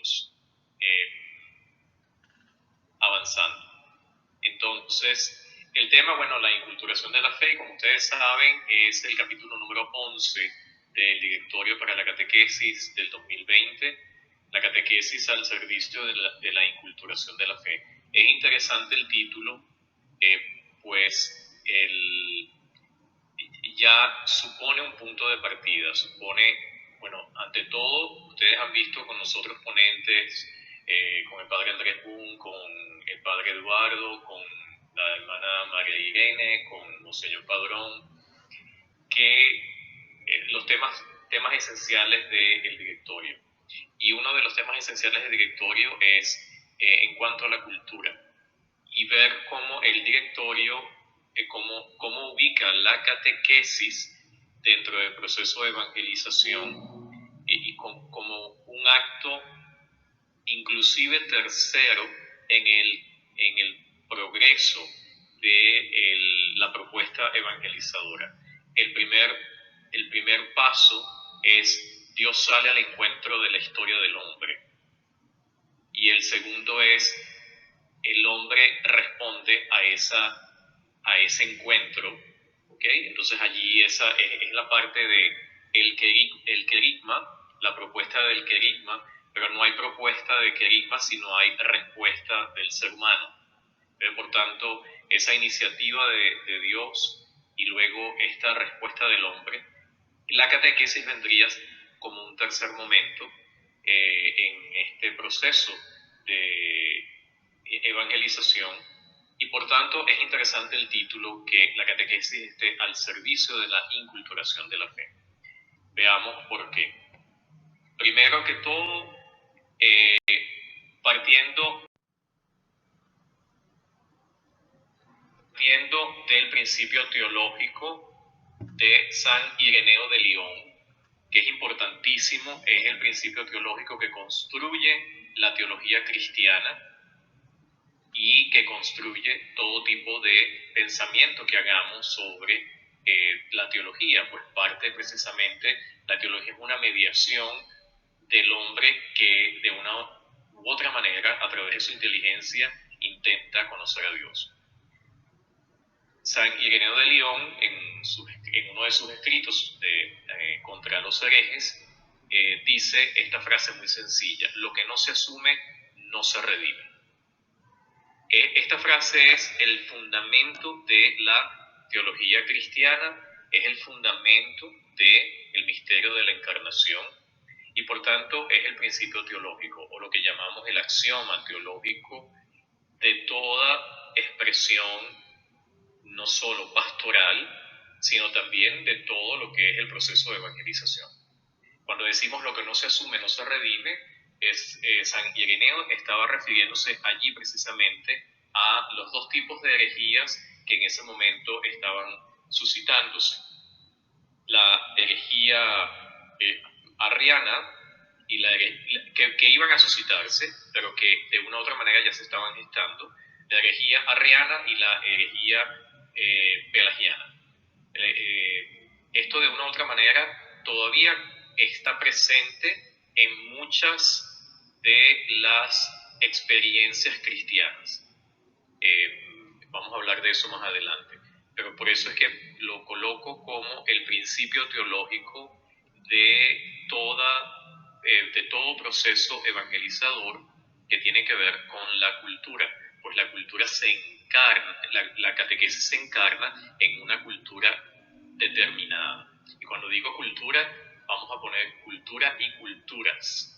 iremos avanzando. Entonces, el tema, bueno, la inculturación de la fe, como ustedes saben, es el capítulo número 11 del Directorio para la Catequesis del 2020, la catequesis al servicio de la inculturación de la fe. Es interesante el título, pues ya supone un punto de partida, bueno, ante todo, ustedes han visto con nosotros ponentes, con el padre Andrés Boom, con el padre Eduardo, con la hermana María Irene, con Monseñor Padrón, que los temas esenciales del directorio. Y uno de los temas esenciales del directorio es en cuanto a la cultura, y ver cómo el directorio, cómo ubica la catequesis dentro del proceso de evangelización y como un acto inclusive tercero en el progreso de la propuesta evangelizadora. El primer paso es Dios sale al encuentro de la historia del hombre, y el segundo es el hombre responde a ese encuentro, ¿okay? Entonces allí esa es la parte de el querigma, la propuesta del querigma, pero no hay propuesta de querigma si no hay respuesta del ser humano. Por tanto, esa iniciativa de Dios y luego esta respuesta del hombre, la catequesis vendría como un tercer momento en este proceso de evangelización, y por tanto es interesante el título, que la catequesis esté al servicio de la inculturación de la fe. Veamos por qué. Primero que todo, partiendo del principio teológico de San Ireneo de León, que es importantísimo, es el principio teológico que construye la teología cristiana y que construye todo tipo de pensamiento que hagamos sobre la teología, pues parte precisamente, la teología es una mediación del hombre que de una u otra manera, a través de su inteligencia, intenta conocer a Dios. San Ireneo de León, en uno de sus escritos contra los herejes, dice esta frase muy sencilla: lo que no se asume no se redime. Esta frase es el fundamento de la teología cristiana, es el fundamento del misterio de la encarnación, y por tanto es el principio teológico, o lo que llamamos el axioma teológico de toda expresión, no solo pastoral, sino también de todo lo que es el proceso de evangelización. Cuando decimos lo que no se asume no se redime, San Ireneo estaba refiriéndose allí precisamente a los dos tipos de herejías que en ese momento estaban suscitándose: la herejía arriana, y que iban a suscitarse, pero que de una u otra manera ya se estaban gestando, la herejía arriana y la herejía pelagiana. Esto de una u otra manera todavía está presente en muchas de las experiencias cristianas. Vamos a hablar de eso más adelante, pero por eso es que lo coloco como el principio teológico de todo proceso evangelizador que tiene que ver con la cultura, pues la cultura se encarna, la catequesis se encarna en una cultura determinada. Y cuando digo cultura, vamos a poner cultura y culturas.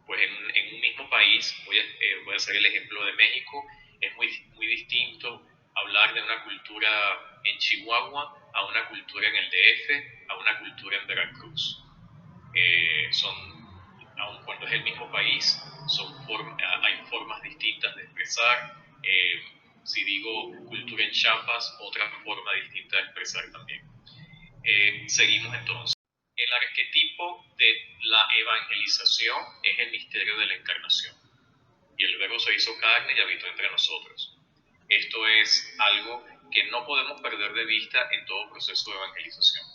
Pues en un mismo país, voy a hacer el ejemplo de México, es muy distinto hablar de una cultura en Chihuahua a una cultura en el DF, a una cultura en Veracruz. Aun cuando es el mismo país, hay formas distintas de expresar. Si digo cultura en Chiapas, otra forma distinta de expresar también. Seguimos entonces. El arquetipo de la evangelización es el misterio de la encarnación. Y el Verbo se hizo carne y habitó entre nosotros. Esto es algo que no podemos perder de vista en todo proceso de evangelización.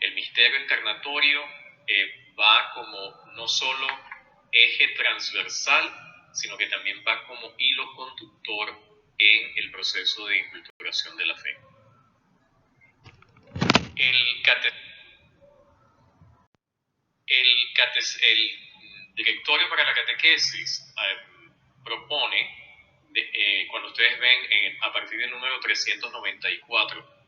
El misterio encarnatorio va como no solo eje transversal, sino que también va como hilo conductor en el proceso de inculturación de la fe. El directorio para la catequesis propone, cuando ustedes ven a partir del número 394,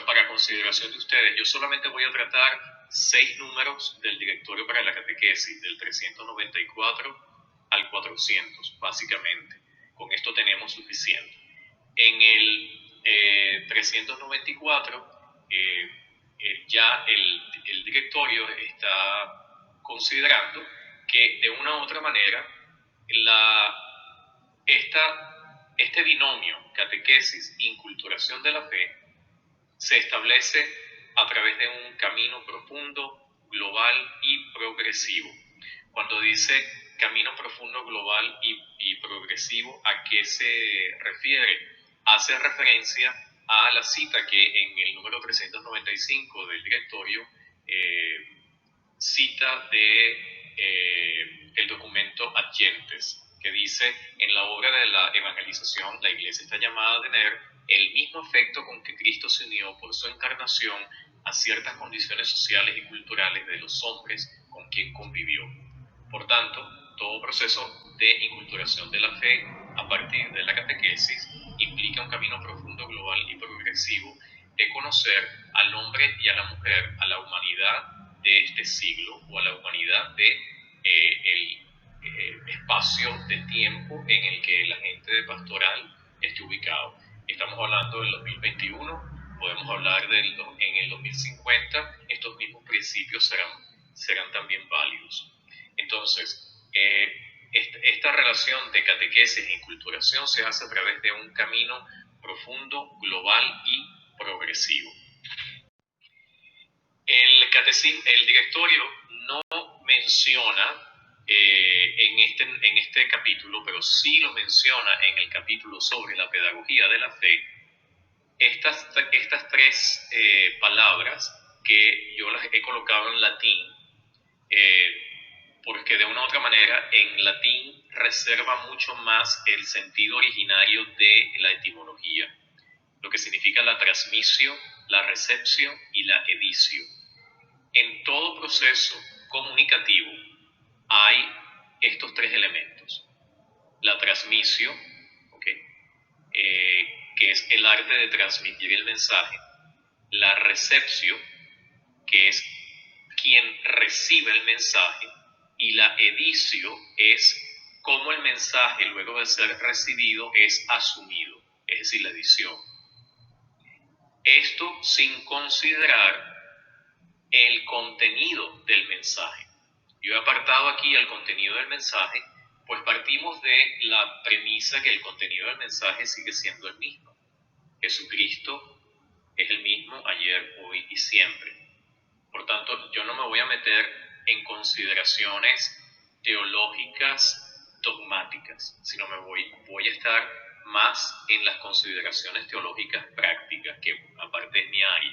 para consideración de ustedes, yo solamente voy a tratar 6 números del directorio para la catequesis, del 394 al 400, básicamente. Con esto tenemos suficiente. En el 394, ya el directorio está considerando que de una u otra manera este binomio catequesis-inculturación de la fe se establece a través de un camino profundo, global y progresivo. Cuando dice camino profundo, global y progresivo, ¿a qué se refiere? Hace referencia a la cita que en el número 395 del directorio cita el documento Ad Gentes, que dice: en la obra de la evangelización, la Iglesia está llamada a tener el mismo afecto con que Cristo se unió por su encarnación a ciertas condiciones sociales y culturales de los hombres con quien convivió. Por tanto, todo proceso de inculturación de la fe a partir de la catequesis implica un camino profundo, global y progresivo de conocer al hombre y a la mujer, a la humanidad de este siglo o a la humanidad de el espacio de tiempo en el que la gente de pastoral esté ubicado. Estamos hablando del 2021, podemos hablar en el 2050, estos mismos principios serán también válidos. Entonces, esta relación de catequesis e inculturación se hace a través de un camino profundo, global y progresivo. El directorio no menciona en este capítulo, pero sí lo menciona en el capítulo sobre la pedagogía de la fe, estas 3 palabras que yo las he colocado en latín, porque de una u otra manera en latín reserva mucho más el sentido originario de la etimología, lo que significa la transmisión, la recepción y la editio. En todo proceso comunicativo hay estos 3 elementos: la transmisión, que es el arte de transmitir el mensaje; la recepción, que es quien recibe el mensaje; y la editio es cómo el mensaje, luego de ser recibido, es asumido, es decir, la edición. Esto sin considerar el contenido del mensaje. Yo he apartado aquí el contenido del mensaje, pues partimos de la premisa que el contenido del mensaje sigue siendo el mismo. Jesucristo es el mismo ayer, hoy y siempre. Por tanto, yo no me voy a meter en consideraciones teológicas dogmáticas, sino voy a estar más en las consideraciones teológicas prácticas, que aparte es mi área.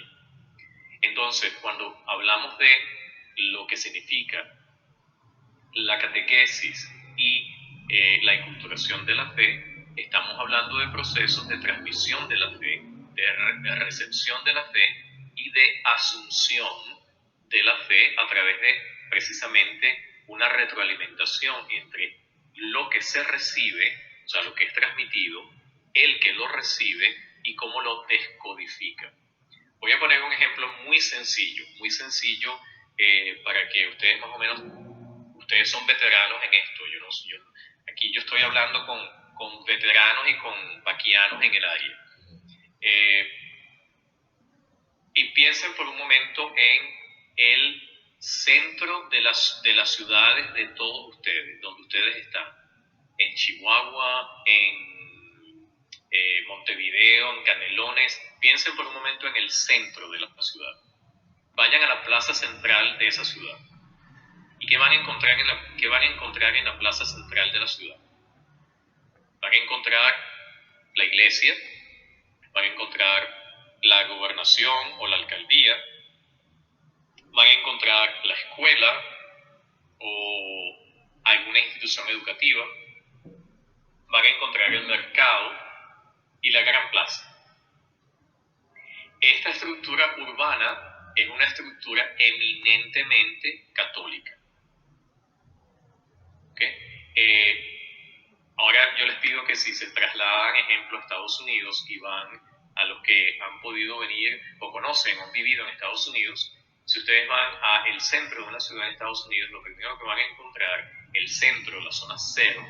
Entonces, cuando hablamos de lo que significa la catequesis y la inculturación de la fe, estamos hablando de procesos de transmisión de la fe, de recepción de la fe y de asunción de la fe a través de precisamente una retroalimentación entre lo que se recibe, o sea, lo que es transmitido, el que lo recibe y cómo lo descodifica. Voy a poner un ejemplo muy sencillo para que ustedes más o menos, ustedes son veteranos en esto. Aquí yo estoy hablando con veteranos y con vaquianos en el área. Y piensen por un momento en el centro de las ciudades de todos ustedes, donde ustedes están, en Chihuahua, en Montevideo, en Canelones. Piensen por un momento en el centro de la ciudad. Vayan a la plaza central de esa ciudad. ¿Y qué van a encontrar en la plaza central de la ciudad? Van a encontrar la iglesia, van a encontrar la gobernación o la alcaldía, van a encontrar la escuela o alguna institución educativa, van a encontrar el mercado y la gran plaza. Esta estructura urbana es una estructura eminentemente católica. Ahora yo les pido que si se trasladan, ejemplo, a Estados Unidos y van a los que han podido venir o conocen o han vivido en Estados Unidos, si ustedes van al centro de una ciudad en Estados Unidos, lo primero que van a encontrar, el centro, la zona cero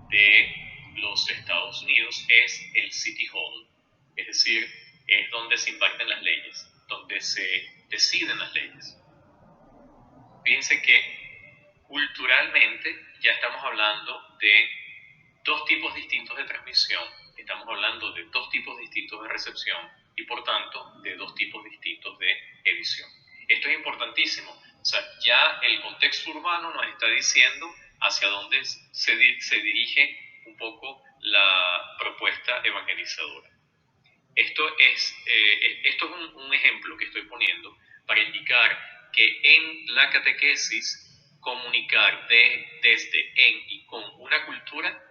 de los Estados Unidos, es el City Hall. Es decir, es donde se imparten las leyes, donde se deciden las leyes. Fíjense que culturalmente ya estamos hablando de dos tipos distintos de transmisión, estamos hablando de dos tipos distintos de recepción y por tanto de dos tipos distintos de edición. Esto es importantísimo, o sea, ya el contexto urbano nos está diciendo hacia dónde se dirige un poco la propuesta evangelizadora. Esto es un ejemplo que estoy poniendo para indicar que en la catequesis comunicar desde, en y con una cultura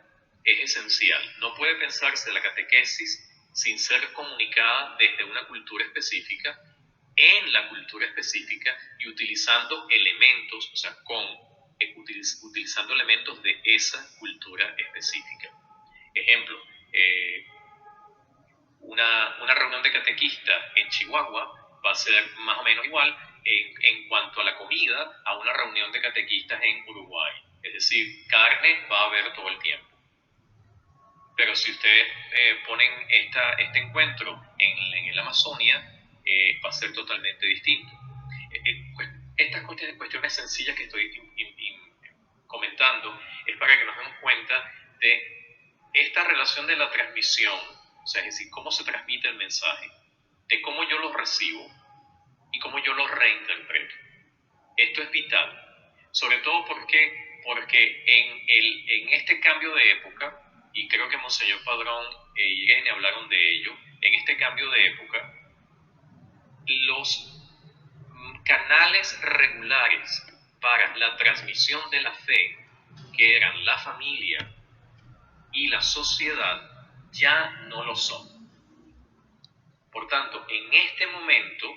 es esencial. No puede pensarse la catequesis sin ser comunicada desde una cultura específica, en la cultura específica y utilizando elementos, o sea, utilizando elementos de esa cultura específica. Ejemplo, una reunión de catequistas en Chihuahua va a ser más o menos igual en cuanto a la comida a una reunión de catequistas en Uruguay. Es decir, carne va a haber todo el tiempo. Pero si ustedes ponen este encuentro en la Amazonia, va a ser totalmente distinto. Pues, estas cuestiones sencillas que estoy comentando es para que nos demos cuenta de esta relación de la transmisión, o sea, es decir, cómo se transmite el mensaje, de cómo yo lo recibo y cómo yo lo reinterpreto. Esto es vital, sobre todo porque en este cambio de época, y creo que Monseñor Padrón e Irene hablaron de ello, en este cambio de época, los canales regulares para la transmisión de la fe, que eran la familia y la sociedad, ya no lo son. Por tanto, en este momento,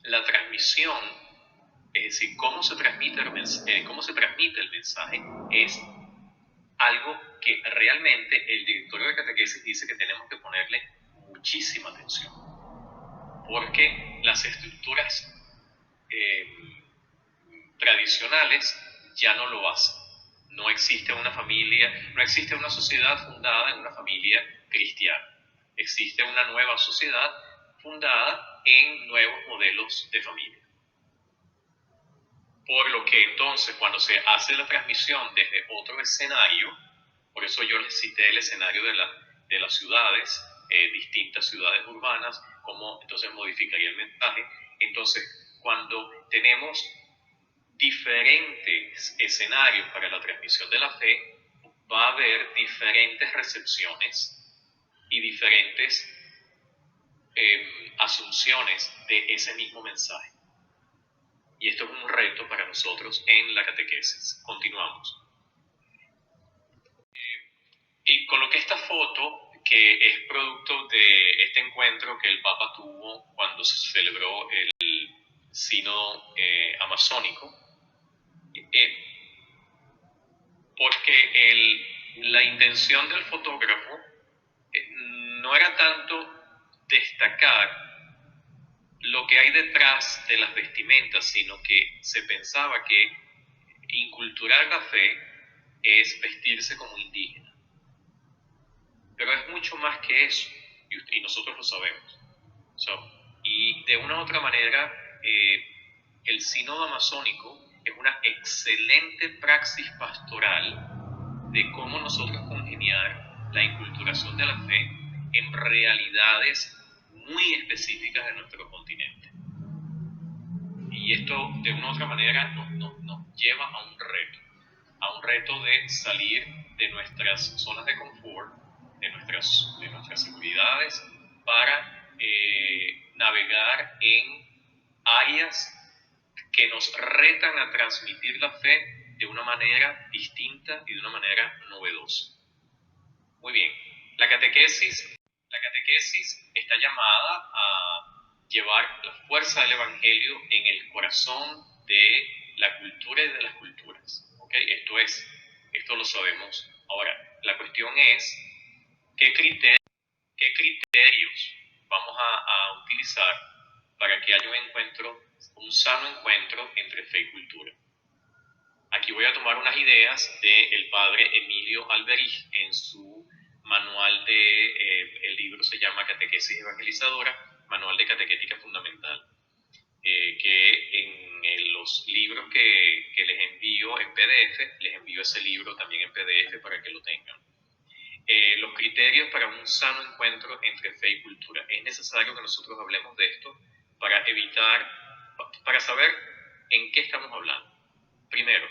la transmisión, es decir, cómo se transmite el mensaje, es algo que realmente el directorio de catequesis dice que tenemos que ponerle muchísima atención, porque las estructuras tradicionales ya no lo hacen. No existe una familia, no existe una sociedad fundada en una familia cristiana. Existe una nueva sociedad fundada en nuevos modelos de familia. Por lo que entonces, cuando se hace la transmisión desde otro escenario, por eso yo les cité el escenario de las ciudades, distintas ciudades urbanas, cómo entonces modificaría el mensaje. Entonces, cuando tenemos diferentes escenarios para la transmisión de la fe, va a haber diferentes recepciones y diferentes asunciones de ese mismo mensaje. Y esto es un reto para nosotros en la catequesis. Continuamos. Y coloqué esta foto que es producto de este encuentro que el Papa tuvo cuando se celebró el sínodo amazónico, porque la intención del fotógrafo no era tanto destacar lo que hay detrás de las vestimentas, sino que se pensaba que inculturar la fe es vestirse como indígena. Pero es mucho más que eso, y nosotros lo sabemos. Y de una u otra manera, el sínodo amazónico es una excelente praxis pastoral de cómo nosotros congeniar la inculturación de la fe en realidades muy específicas de nuestro continente. Y esto de una u otra manera nos lleva a un reto de salir de nuestras zonas de confort, de nuestras seguridades, para navegar en áreas que nos retan a transmitir la fe de una manera distinta y de una manera novedosa. Muy bien, la catequesis está llamada a llevar la fuerza del Evangelio en el corazón de la cultura y de las culturas. ¿Okay? Esto lo sabemos. Ahora, la cuestión es qué criterios vamos a utilizar para que haya un sano encuentro entre fe y cultura. Aquí voy a tomar unas ideas del padre Emilio Alberich en su manual el libro se llama Catequesis Evangelizadora, Manual de Catequética Fundamental, que en los libros que les envío en PDF, les envío ese libro también en PDF para que lo tengan. Los criterios para un sano encuentro entre fe y cultura. Es necesario que nosotros hablemos de esto para saber en qué estamos hablando. Primero,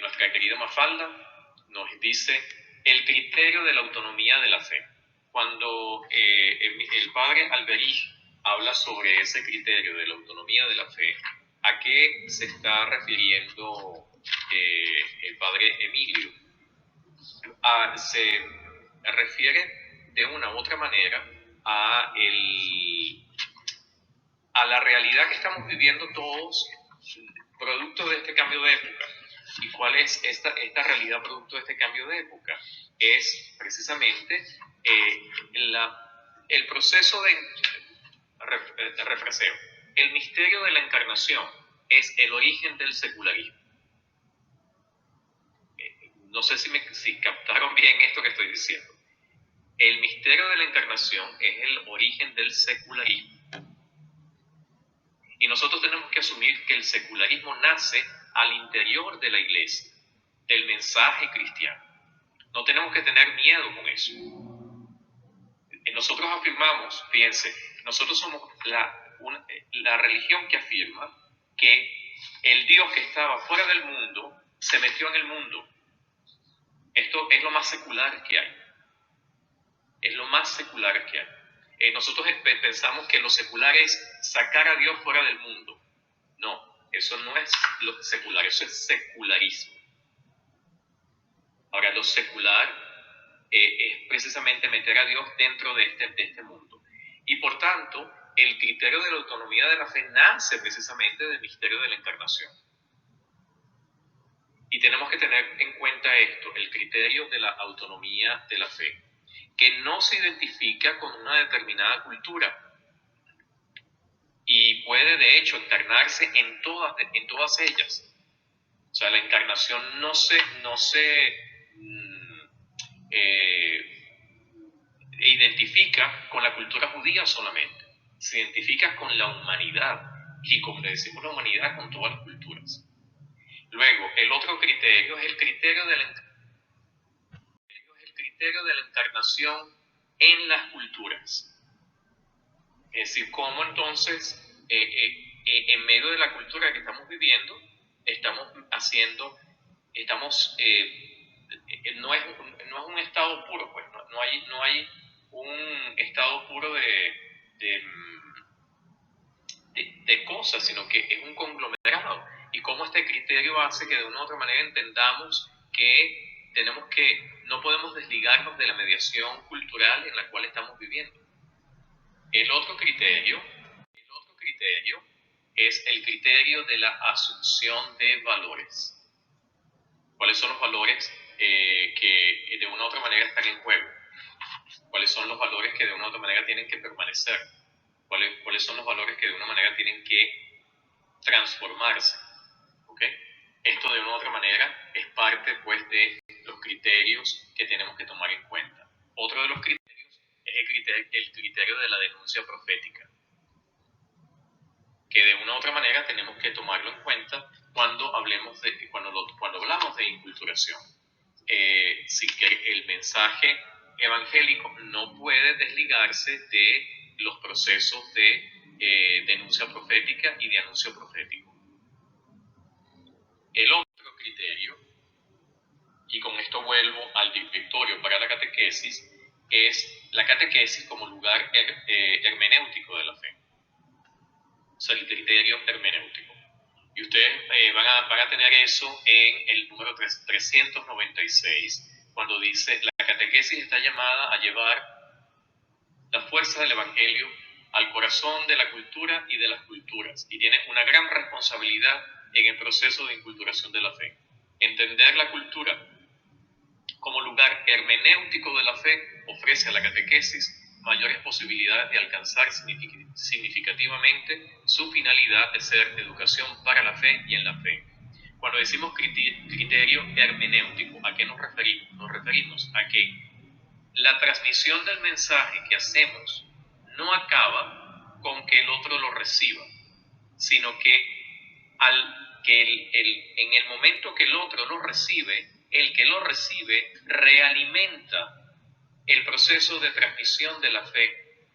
nuestra querida Mafalda nos dice el criterio de la autonomía de la fe. Cuando el padre Alberich habla sobre ese criterio de la autonomía de la fe, ¿a qué se está refiriendo el padre Emilio? Se refiere de una u otra manera a la realidad que estamos viviendo todos, producto de este cambio de época. ¿Y cuál es esta realidad producto de este cambio de época? Es precisamente el proceso de refraseo. El misterio de la encarnación es el origen del secularismo. No sé si captaron bien esto que estoy diciendo. El misterio de la encarnación es el origen del secularismo. Y nosotros tenemos que asumir que el secularismo nace al interior de la iglesia, del mensaje cristiano. No tenemos que tener miedo con eso. Nosotros afirmamos, fíjense, nosotros somos la religión que afirma que el Dios que estaba fuera del mundo se metió en el mundo. Esto es lo más secular que hay. Es lo más secular que hay. Nosotros pensamos que lo secular es sacar a Dios fuera del mundo. No, eso no es lo secular, eso es secularismo. Ahora, lo secular es precisamente meter a Dios dentro de este mundo. Y por tanto, el criterio de la autonomía de la fe nace precisamente del misterio de la encarnación. Y tenemos que tener en cuenta esto, el criterio de la autonomía de la fe, que no se identifica con una determinada cultura y puede de hecho encarnarse en todas ellas. O sea, la encarnación no se identifica con la cultura judía solamente, se identifica con la humanidad y, como le decimos, la humanidad con todas las culturas. Luego, el otro criterio es el criterio de la encarnación en las culturas. Es decir, cómo entonces, en medio de la cultura que estamos viviendo, no es un estado puro, pues, no hay un estado puro de cosas, sino que es un conglomerado. Y cómo este criterio hace que de una u otra manera entendamos que no podemos desligarnos de la mediación cultural en la cual estamos viviendo. El otro criterio es el criterio de la asunción de valores. ¿Cuáles son los valores que de una u otra manera están en juego? ¿Cuáles son los valores que de una u otra manera tienen que permanecer? ¿Cuáles son los valores que de una manera tienen que transformarse? ¿Okay? Esto de una u otra manera es parte, pues, de los criterios que tenemos que tomar en cuenta. Otro de los criterios es el criterio de la denuncia profética, que de una u otra manera tenemos que tomarlo en cuenta cuando hablamos de inculturación. Sí, que el mensaje evangélico no puede desligarse de los procesos de denuncia profética y de anuncio profético. El otro criterio, y con esto vuelvo al directorio para la catequesis, es la catequesis como lugar hermenéutico de la fe. O sea, el criterio hermenéutico. Y ustedes van a tener eso en el número 396, cuando dice: la catequesis está llamada a llevar la fuerza del Evangelio al corazón de la cultura y de las culturas, y tiene una gran responsabilidad en el proceso de inculturación de la fe. Entender la cultura como lugar hermenéutico de la fe ofrece a la catequesis mayores posibilidades de alcanzar significativamente su finalidad de ser educación para la fe y en la fe. Cuando decimos criterio hermenéutico, ¿a qué nos referimos? Nos referimos a que la transmisión del mensaje que hacemos no acaba con que el otro lo reciba, sino que, en el momento que el otro lo recibe, el que lo recibe realimenta el proceso de transmisión de la fe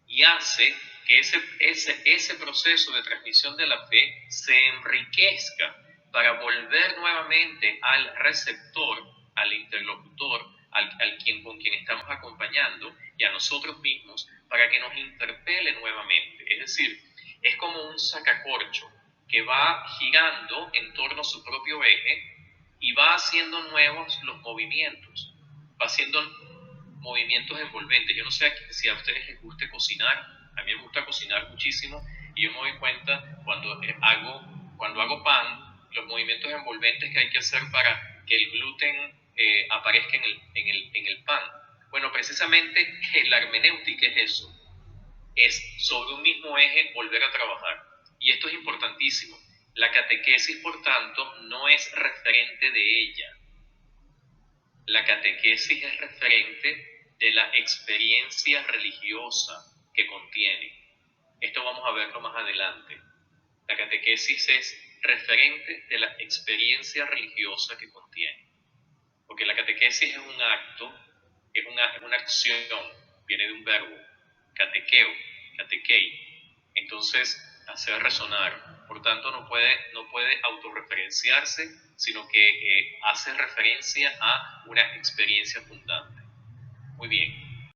y hace que ese proceso de transmisión de la fe se enriquezca para volver nuevamente al receptor, al interlocutor, con quien estamos acompañando, y a nosotros mismos, para que nos interpele nuevamente. Es decir, es como un sacacorcho que va girando en torno a su propio eje y va haciendo nuevos los movimientos, va haciendo movimientos envolventes. Yo no sé si a ustedes les guste cocinar, a mí me gusta cocinar muchísimo, y yo me doy cuenta cuando hago pan, los movimientos envolventes que hay que hacer para que el gluten aparezca en el pan. Bueno, precisamente la hermenéutica es eso, es sobre un mismo eje volver a trabajar. Y esto es importantísimo. La catequesis, por tanto, no es referente de ella. La catequesis es referente de la experiencia religiosa que contiene. Esto vamos a verlo más adelante. La catequesis es referente de la experiencia religiosa que contiene. Porque la catequesis es un acto, es una acción, viene de un verbo, catequeo, catequei. Entonces, hacer resonar. Por tanto, no puede autorreferenciarse, sino que hace referencia a una experiencia fundante. Muy bien.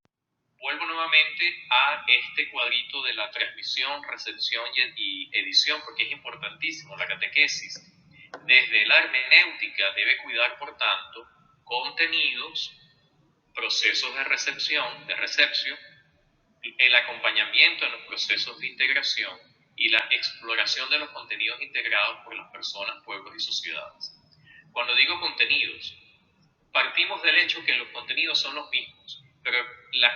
Vuelvo nuevamente a este cuadrito de la transmisión, recepción y edición, porque es importantísimo. La catequesis, desde la hermenéutica, debe cuidar, por tanto, contenidos, procesos de recepción, el acompañamiento en los procesos de integración y la exploración de los contenidos integrados por las personas, pueblos y sociedades. Cuando digo contenidos, partimos del hecho que los contenidos son los mismos, pero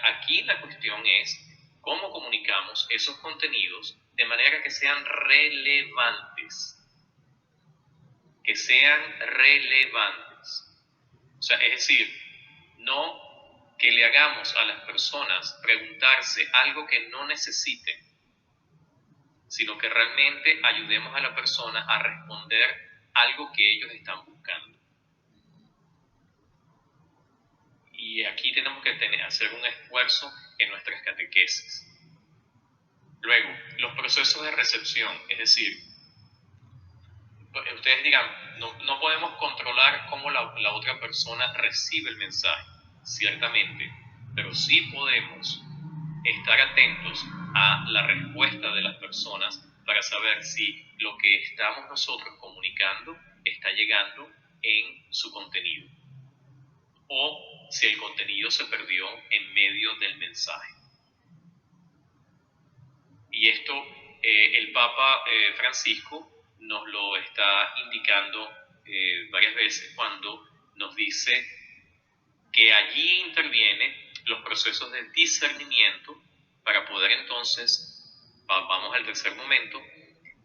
aquí la cuestión es cómo comunicamos esos contenidos de manera que sean relevantes. Que sean relevantes. O sea, es decir, no que le hagamos a las personas preguntarse algo que no necesiten, sino que realmente ayudemos a la persona a responder algo que ellos están buscando. Y aquí tenemos que hacer un esfuerzo en nuestras catequesis. Luego, los procesos de recepción, es decir, ustedes digan, no podemos controlar cómo la otra persona recibe el mensaje, ciertamente, pero sí podemos estar atentos a la respuesta de las personas para saber si lo que estamos nosotros comunicando está llegando en su contenido, o si el contenido se perdió en medio del mensaje. Y esto el Papa Francisco nos lo está indicando varias veces cuando nos dice que allí intervienen los procesos de discernimiento para poder entonces, vamos al tercer momento,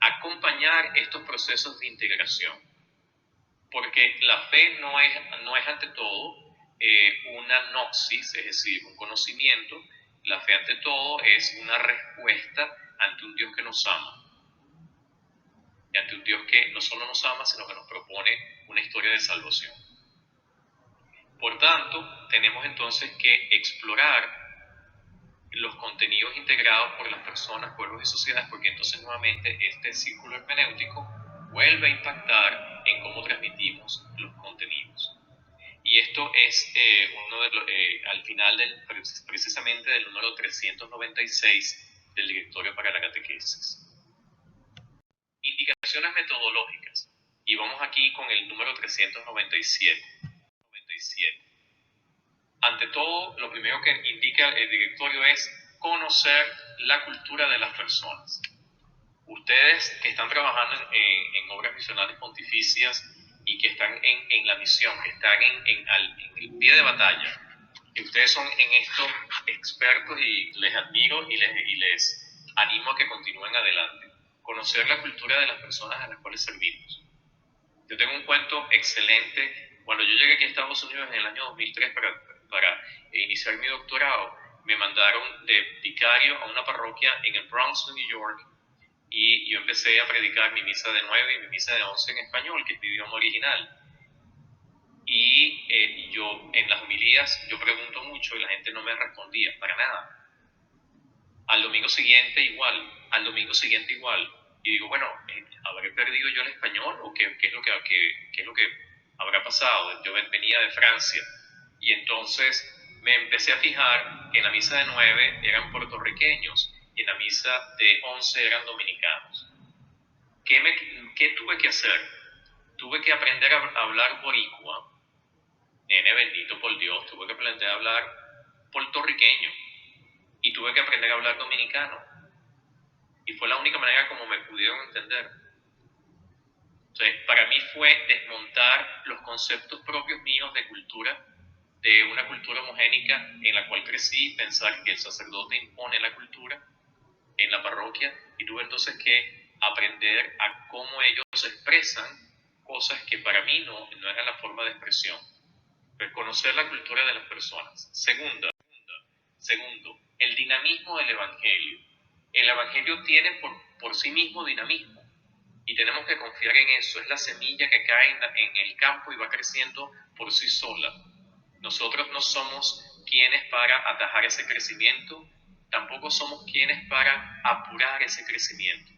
acompañar estos procesos de integración. Porque la fe no es ante todo una gnosis, es decir, un conocimiento. La fe ante todo es una respuesta ante un Dios que nos ama. Y ante un Dios que no solo nos ama, sino que nos propone una historia de salvación. Por tanto, tenemos entonces que explorar los contenidos integrados por las personas, pueblos y sociedades, porque entonces nuevamente este círculo hermenéutico vuelve a impactar en cómo transmitimos los contenidos. Y esto es al final precisamente del número 396 del Directorio para la Catequesis. Indicación Implicaciones metodológicas. Y vamos aquí con el número 397. Ante todo, lo primero que indica el directorio es conocer la cultura de las personas. Ustedes que están trabajando en obras misionales pontificias y que están en la misión, que están en el pie de batalla, que ustedes son en esto expertos y les admiro y les animo a que continúen adelante. Conocer la cultura de las personas a las cuales servimos. Yo tengo un cuento excelente. Cuando yo llegué aquí a Estados Unidos en el año 2003 para iniciar mi doctorado, me mandaron de vicario a una parroquia en el Bronx, New York, y yo empecé a predicar mi misa de 9 y mi misa de 11 en español, que es mi idioma original. Y yo en las homilías yo pregunto mucho y la gente no me respondía para nada. Al domingo siguiente igual. Y digo, bueno, ¿habré perdido yo el español o qué es lo que habrá pasado? Yo venía de Francia y entonces me empecé a fijar que en la misa de 9 eran puertorriqueños y en la misa de 11 eran dominicanos. ¿Qué tuve que hacer? Tuve que aprender a hablar boricua. Nene, bendito por Dios, tuve que aprender a hablar puertorriqueño y tuve que aprender a hablar dominicano. Y fue la única manera como me pudieron entender. Entonces, para mí fue desmontar los conceptos propios míos de cultura, de una cultura homogénica en la cual crecí, pensar que el sacerdote impone la cultura en la parroquia, y tuve entonces que aprender a cómo ellos expresan cosas que para mí no eran la forma de expresión. Reconocer la cultura de las personas. Segundo, el dinamismo del Evangelio. El Evangelio tiene por sí mismo dinamismo y tenemos que confiar en eso. Es la semilla que cae en el campo y va creciendo por sí sola. Nosotros no somos quienes para atajar ese crecimiento, tampoco somos quienes para apurar ese crecimiento.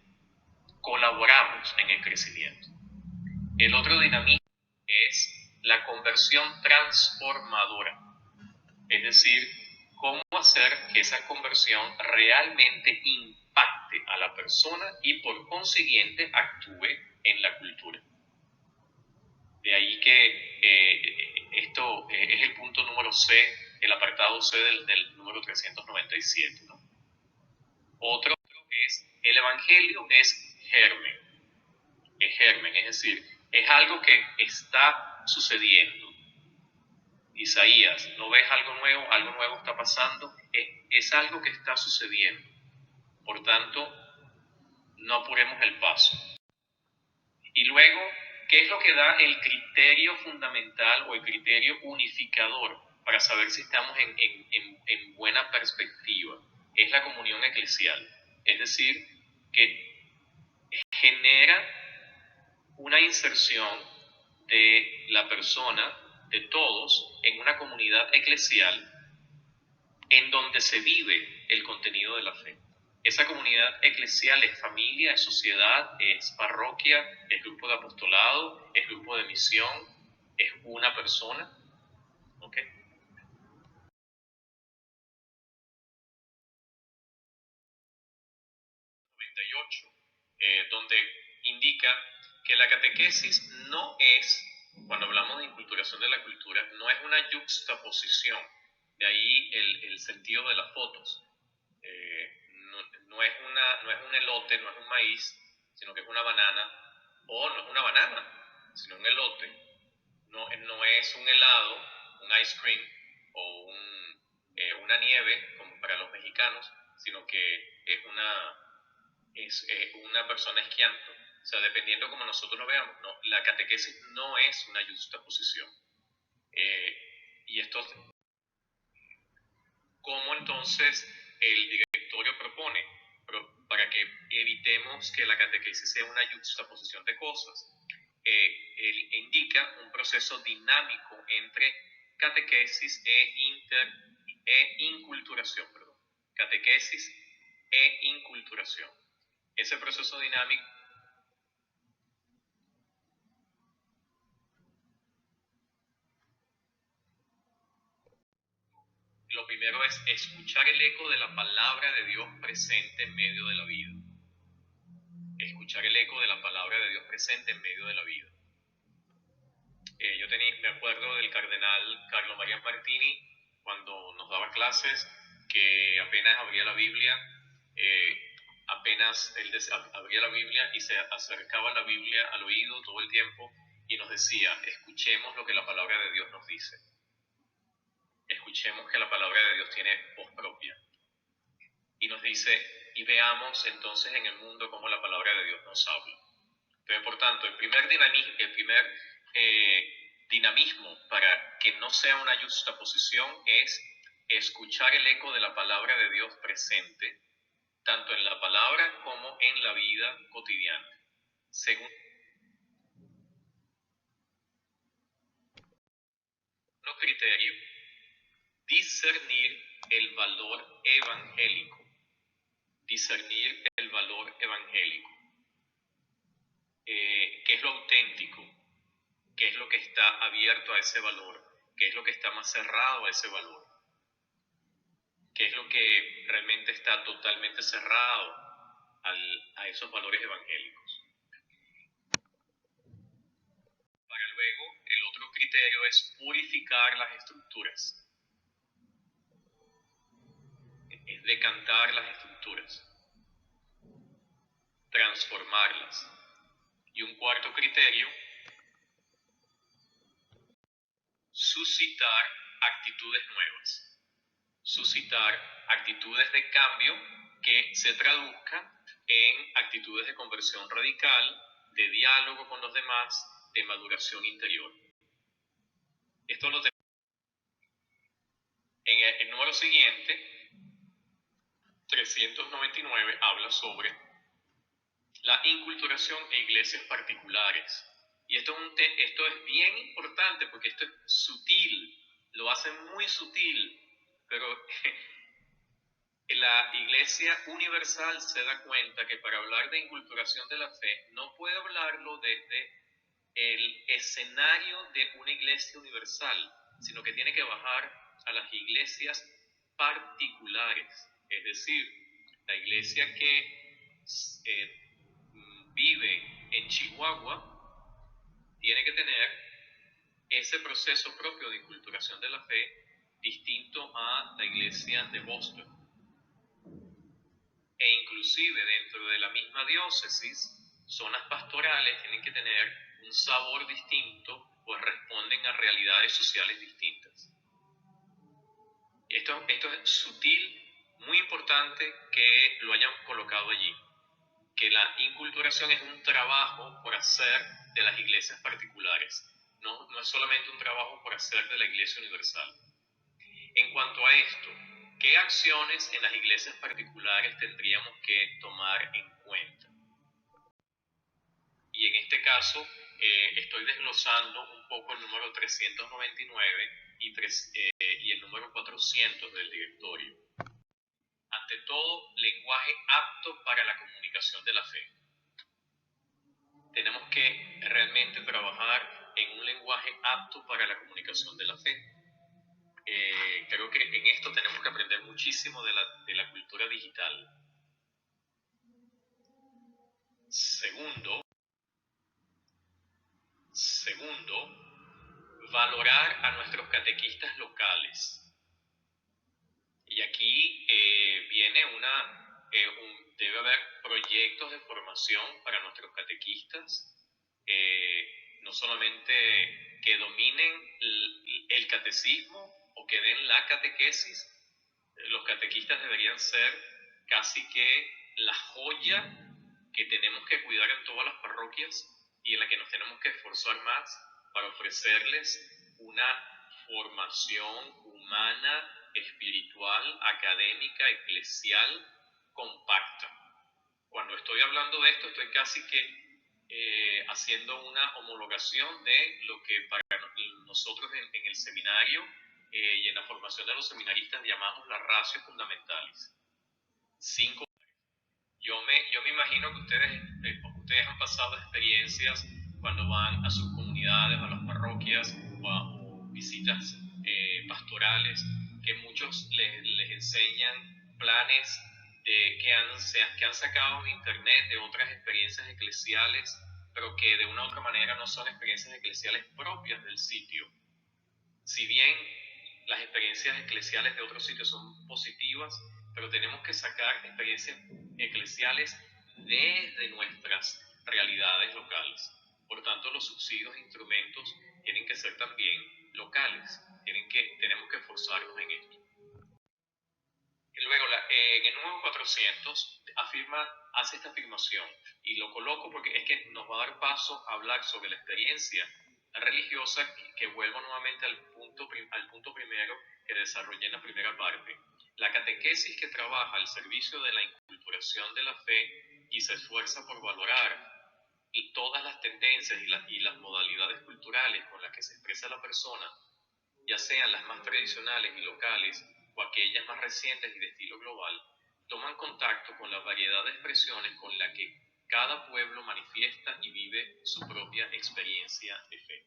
Colaboramos en el crecimiento. El otro dinamismo es la conversión transformadora, es decir, cómo hacer que esa conversión realmente impacte a la persona y por consiguiente actúe en la cultura. De ahí que esto es el punto número C, el apartado C del número 397, ¿no? Otro es, el Evangelio es germen, es decir, es algo que está sucediendo. Isaías, ¿no ves algo nuevo está pasando? Es algo que está sucediendo. Por tanto, no apuremos el paso. Y luego, ¿qué es lo que da el criterio fundamental o el criterio unificador para saber si estamos en buena perspectiva? Es la comunión eclesial. Es decir, que genera una inserción de la persona, de todos, en una comunidad eclesial en donde se vive el contenido de la fe. Esa comunidad eclesial es familia, es sociedad, es parroquia, es grupo de apostolado, es grupo de misión, es una persona. ¿Ok? 98, donde indica que la catequesis no es, cuando hablamos de inculturación de la cultura, no es una yuxtaposición, de ahí el sentido de las fotos. No es un elote, no es un maíz, sino que es una banana, o no es una banana, sino un elote. No es un helado, un ice cream, o una nieve, como para los mexicanos, sino que es una persona esquiando. O sea, dependiendo como nosotros lo veamos, ¿no? La catequesis no es una juxtaposición. Y esto, ¿cómo entonces el directorio propone? Para que evitemos que la catequesis sea una juxtaposición de cosas. Él indica un proceso dinámico entre catequesis e inculturación. Catequesis e inculturación. Ese proceso dinámico lo primero es escuchar el eco de la palabra de Dios presente en medio de la vida. Es escuchar el eco de la palabra de Dios presente en medio de la vida. Me acuerdo del cardenal Carlo María Martini cuando nos daba clases, que apenas abría la Biblia, abría la Biblia y se acercaba la Biblia al oído todo el tiempo y nos decía: escuchemos lo que la palabra de Dios nos dice. Escuchemos que la palabra de Dios tiene voz propia. Y nos dice, y veamos entonces en el mundo cómo la palabra de Dios nos habla. Entonces, por tanto, el primer dinamismo para que no sea una juxtaposición es escuchar el eco de la palabra de Dios presente, tanto en la palabra como en la vida cotidiana. Segundo criterio, discernir el valor evangélico. Discernir el valor evangélico. ¿Qué es lo auténtico? ¿Qué es lo que está abierto a ese valor? ¿Qué es lo que está más cerrado a ese valor? ¿Qué es lo que realmente está totalmente cerrado a esos valores evangélicos? Para luego, el otro criterio es purificar las estructuras. Es decantar las estructuras. Transformarlas. Y un cuarto criterio, suscitar actitudes nuevas. Suscitar actitudes de cambio que se traduzcan en actitudes de conversión radical, de diálogo con los demás, de maduración interior. Esto lo tenemos. En el número siguiente, 399, habla sobre la inculturación e iglesias particulares. Y esto es bien importante porque esto es sutil, lo hacen muy sutil, pero la Iglesia Universal se da cuenta que para hablar de inculturación de la fe no puede hablarlo desde el escenario de una iglesia universal, sino que tiene que bajar a las iglesias particulares, es decir, la iglesia que vive en Chihuahua tiene que tener ese proceso propio de inculturación de la fe distinto a la iglesia de Boston. E inclusive dentro de la misma diócesis, zonas pastorales tienen que tener un sabor distinto, pues responden a realidades sociales distintas. Esto es sutil, muy importante que lo hayan colocado allí, que la inculturación es un trabajo por hacer de las iglesias particulares, no es solamente un trabajo por hacer de la iglesia universal. En cuanto a esto, ¿qué acciones en las iglesias particulares tendríamos que tomar en cuenta? Y en este caso, estoy desglosando un poco el número 399 y el número 400 del directorio. Ante todo, lenguaje apto para la comunicación de la fe. Tenemos que realmente trabajar en un lenguaje apto para la comunicación de la fe. Creo que en esto tenemos que aprender muchísimo de la cultura digital. Segundo, valorar a nuestros catequistas locales. Y aquí debe haber proyectos de formación para nuestros catequistas, no solamente que dominen el catecismo o que den la catequesis. Los catequistas deberían ser casi que la joya que tenemos que cuidar en todas las parroquias y en la que nos tenemos que esforzar más para ofrecerles una formación humana, espiritual, académica, eclesial, compacta. Cuando estoy hablando de esto, estoy casi que haciendo una homologación de lo que para nosotros en el seminario y en la formación de los seminaristas llamamos las ratio fundamentales. 5. Yo me imagino que ustedes han pasado experiencias cuando van a sus comunidades, a las parroquias o visitas pastorales, que muchos les enseñan planes de qué que han sacado de internet de otras experiencias eclesiales, pero que de una u otra manera no son experiencias eclesiales propias del sitio. Si bien las experiencias eclesiales de otros sitios son positivas, pero tenemos que sacar experiencias eclesiales desde nuestras realidades locales. Por tanto, los subsidios e instrumentos tienen que ser también locales. Tenemos que esforzarnos en esto. Luego, en el número 400 hace esta afirmación, y lo coloco porque es que nos va a dar paso a hablar sobre la experiencia religiosa, que vuelvo nuevamente al punto primero que desarrollé en la primera parte. La catequesis que trabaja al servicio de la inculturación de la fe y se esfuerza por valorar todas las tendencias y las modalidades culturales con las que se expresa la persona, ya sean las más tradicionales y locales o aquellas más recientes y de estilo global, toman contacto con la variedad de expresiones con la que cada pueblo manifiesta y vive su propia experiencia de fe.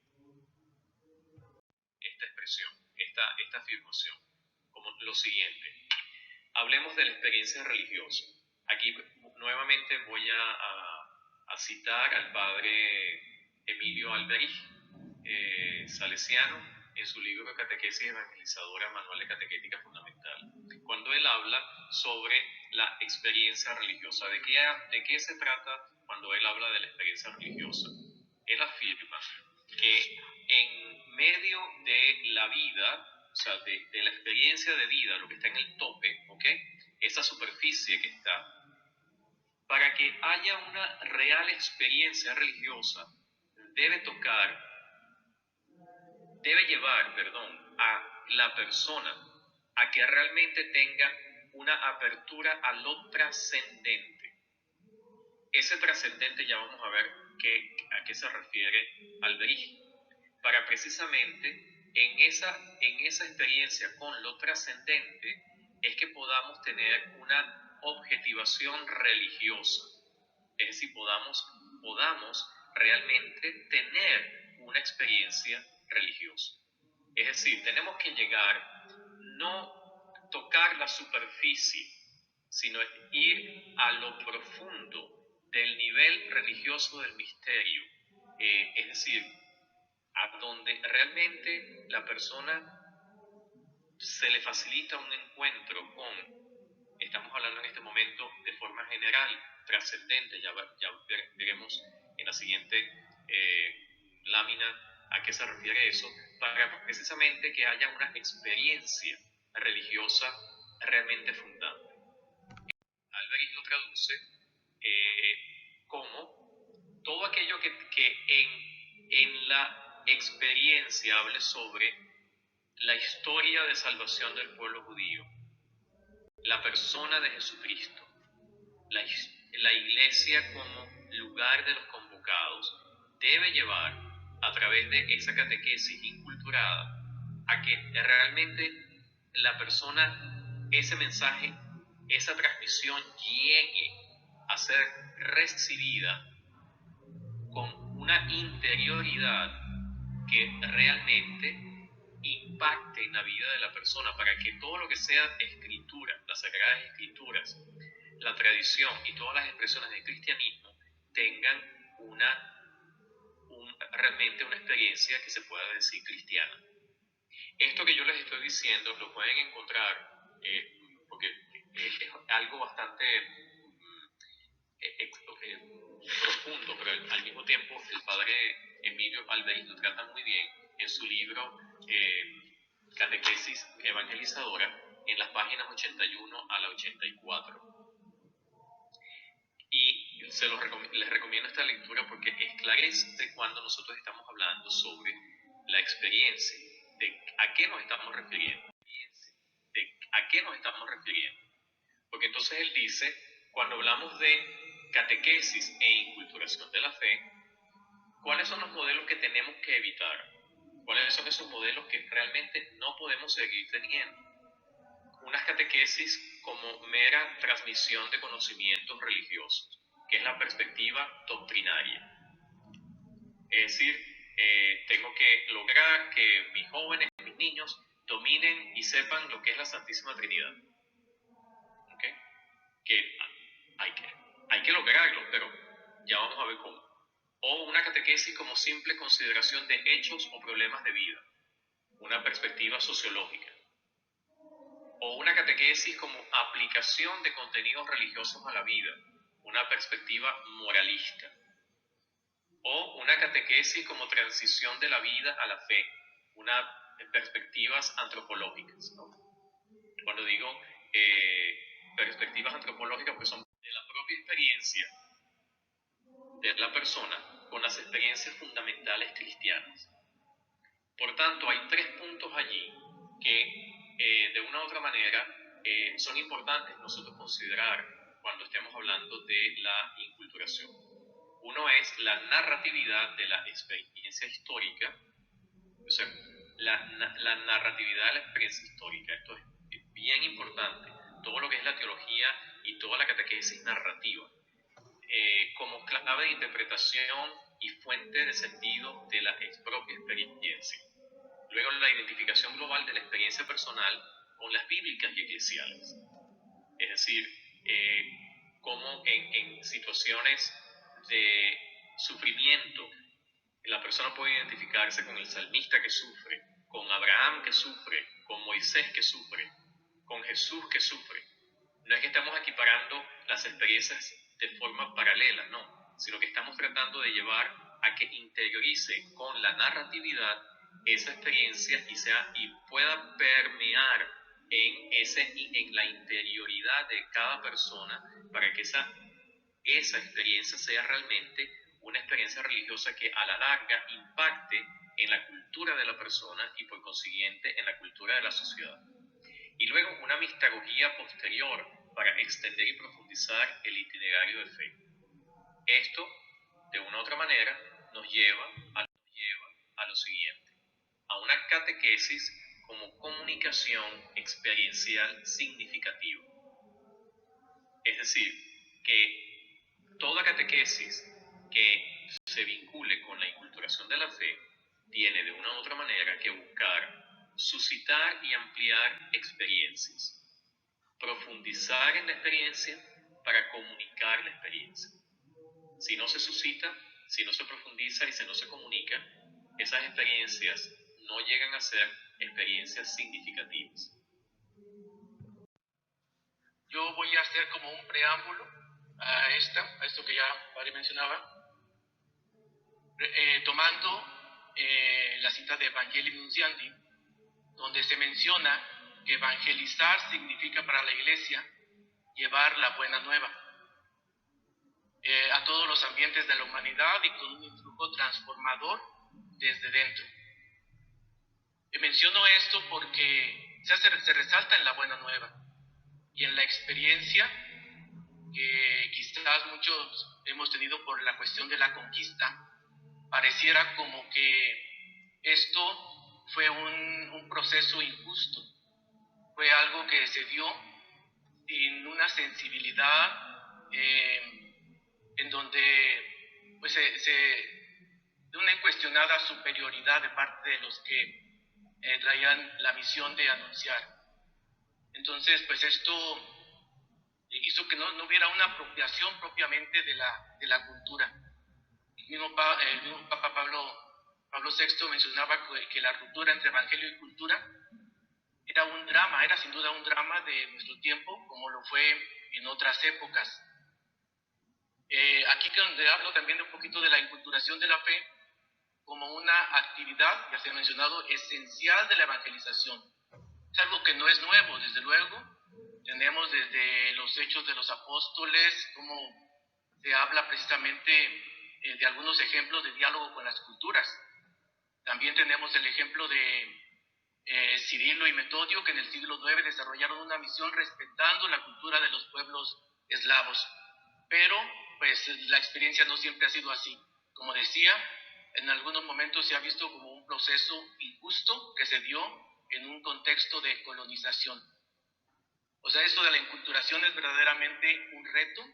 Esta expresión, esta afirmación, como lo siguiente: hablemos de la experiencia religiosa. Aquí nuevamente voy a citar al padre Emilio Alberich, salesiano, en su libro Catequesis Evangelizadora, Manual de Catequética Fundamental, cuando él habla sobre la experiencia religiosa. ¿De qué se trata cuando él habla de la experiencia religiosa? Él afirma que en medio de la vida, o sea, de la experiencia de vida, lo que está en el tope, ¿ok?, esa superficie que está, para que haya una real experiencia religiosa, debe llevar, a la persona a que realmente tenga una apertura a lo trascendente. Ese trascendente ya vamos a ver a qué se refiere Alberich, para precisamente en esa experiencia con lo trascendente es que podamos tener una objetivación religiosa, es decir, podamos realmente tener una experiencia religiosa. Es decir, tenemos que llegar, no tocar la superficie, sino ir a lo profundo del nivel religioso del misterio, es decir, a donde realmente la persona se le facilita un encuentro estamos hablando en este momento de forma general, trascendente, ya veremos en la siguiente lámina a qué se refiere eso, para precisamente que haya una experiencia religiosa realmente fundante. Alberich lo traduce como todo aquello que en la experiencia hable sobre la historia de salvación del pueblo judío, la persona de Jesucristo, la iglesia como lugar de los convocados, debe llevar a través de esa catequesis inculturada a que realmente la persona, ese mensaje, esa transmisión llegue a ser recibida con una interioridad que realmente impacte en la vida de la persona, para que todo lo que sea escritura, las sagradas escrituras, la tradición y todas las expresiones del cristianismo tengan realmente una experiencia que se pueda decir cristiana. Esto que yo les estoy diciendo lo pueden encontrar, porque es algo bastante profundo, pero al mismo tiempo el padre Emilio Alberich lo trata muy bien en su libro Catequesis Evangelizadora, en las páginas 81 a la 84. Y les recomiendo esta lectura porque esclarece cuando nosotros estamos hablando sobre la experiencia, de a qué nos estamos refiriendo. Porque entonces él dice, cuando hablamos de catequesis e inculturación de la fe, ¿cuáles son los modelos que tenemos que evitar? ¿Cuáles son esos modelos que realmente no podemos seguir teniendo? Unas catequesis como mera transmisión de conocimientos religiosos, que es la perspectiva doctrinaria. Es decir, tengo que lograr que mis jóvenes, mis niños, dominen y sepan lo que es la Santísima Trinidad. ¿Okay? Que hay que, hay que lograrlo, pero ya vamos a ver cómo. O una catequesis como simple consideración de hechos o problemas de vida, una perspectiva sociológica. O una catequesis como aplicación de contenidos religiosos a la vida, una perspectiva moralista. O una catequesis como transición de la vida a la fe, una perspectivas antropológicas, ¿no? Cuando digo perspectivas antropológicas, pues son de la propia experiencia de la persona con las experiencias fundamentales cristianas. Por tanto, hay 3 puntos allí que de una u otra manera son importantes nosotros considerar cuando estemos hablando de la inculturación. Uno es la narratividad de la experiencia histórica, o sea, la narratividad de la experiencia histórica. Esto es bien importante. Todo lo que es la teología y toda la catequesis narrativa, como clave de interpretación y fuente de sentido de la propia experiencia. Luego, la identificación global de la experiencia personal con las bíblicas y eclesiales. Es decir, cómo en situaciones de sufrimiento la persona puede identificarse con el salmista que sufre, con Abraham que sufre, con Moisés que sufre, con Jesús que sufre. No es que estamos equiparando las experiencias de forma paralela, no, sino que estamos tratando de llevar a que interiorice con la narratividad esa experiencia y pueda permear en la interioridad de cada persona para que esa experiencia sea realmente una experiencia religiosa que a la larga impacte en la cultura de la persona y por consiguiente en la cultura de la sociedad. Y luego una mistagogía posterior para extender y profundizar el itinerario de fe. Esto, de una u otra manera, nos lleva a lo siguiente, a una catequesis como comunicación experiencial significativa. Es decir, que toda catequesis que se vincule con la inculturación de la fe tiene de una u otra manera que buscar suscitar y ampliar experiencias, profundizar en la experiencia para comunicar la experiencia. Si no se suscita, si no se profundiza y si no se comunica, esas experiencias no llegan a ser experiencias significativas. Yo voy a hacer como un preámbulo a esto que ya Padre mencionaba, tomando la cita de Evangelii Nuntiandi, donde se menciona que evangelizar significa para la Iglesia llevar la buena nueva a todos los ambientes de la humanidad y con un influjo transformador desde dentro. Menciono esto porque se resalta en la buena nueva y en la experiencia que quizás muchos hemos tenido por la cuestión de la conquista. Pareciera como que esto fue un proceso injusto, fue algo que se dio sin una sensibilidad en donde pues, de una incuestionada superioridad de parte de los que traían la misión de anunciar. Entonces, pues esto hizo que no hubiera una apropiación propiamente de la cultura. El mismo Papa Pablo VI mencionaba que la ruptura entre evangelio y cultura era sin duda un drama de nuestro tiempo, como lo fue en otras épocas. Aquí donde hablo también un poquito de la inculturación de la fe como una actividad, ya se ha mencionado, esencial de la evangelización. Es algo que no es nuevo, desde luego. Tenemos desde los Hechos de los Apóstoles, como se habla precisamente de algunos ejemplos de diálogo con las culturas. También tenemos el ejemplo de Cirilo y Metodio, que en el siglo IX desarrollaron una misión respetando la cultura de los pueblos eslavos. Pero pues la experiencia no siempre ha sido así. Como decía, en algunos momentos se ha visto como un proceso injusto que se dio en un contexto de colonización. O sea, esto de la inculturación es verdaderamente un reto,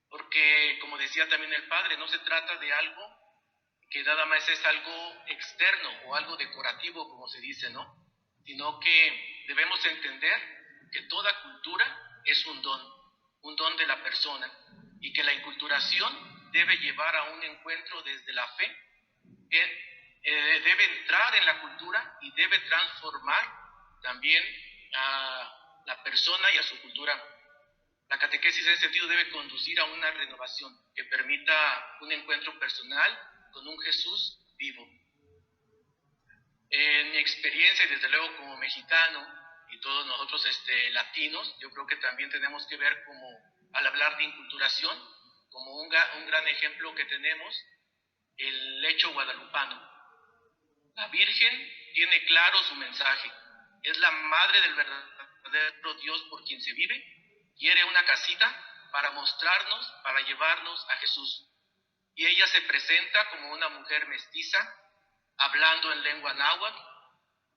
porque, como decía también el padre, no se trata de algo que nada más es algo externo o algo decorativo, como se dice, ¿no? Sino que debemos entender que toda cultura es un don. un don de la persona, y que la inculturación debe llevar a un encuentro desde la fe, debe entrar en la cultura y debe transformar también a la persona y a su cultura. La catequesis en ese sentido debe conducir a una renovación que permita un encuentro personal con un Jesús vivo. En mi experiencia, desde luego como mexicano y todos nosotros latinos, yo creo que también tenemos que ver como, al hablar de inculturación, como un gran ejemplo que tenemos, el hecho guadalupano. La Virgen tiene claro su mensaje, es la madre del verdadero Dios por quien se vive, quiere una casita para mostrarnos, para llevarnos a Jesús. Y ella se presenta como una mujer mestiza, hablando en lengua náhuatl,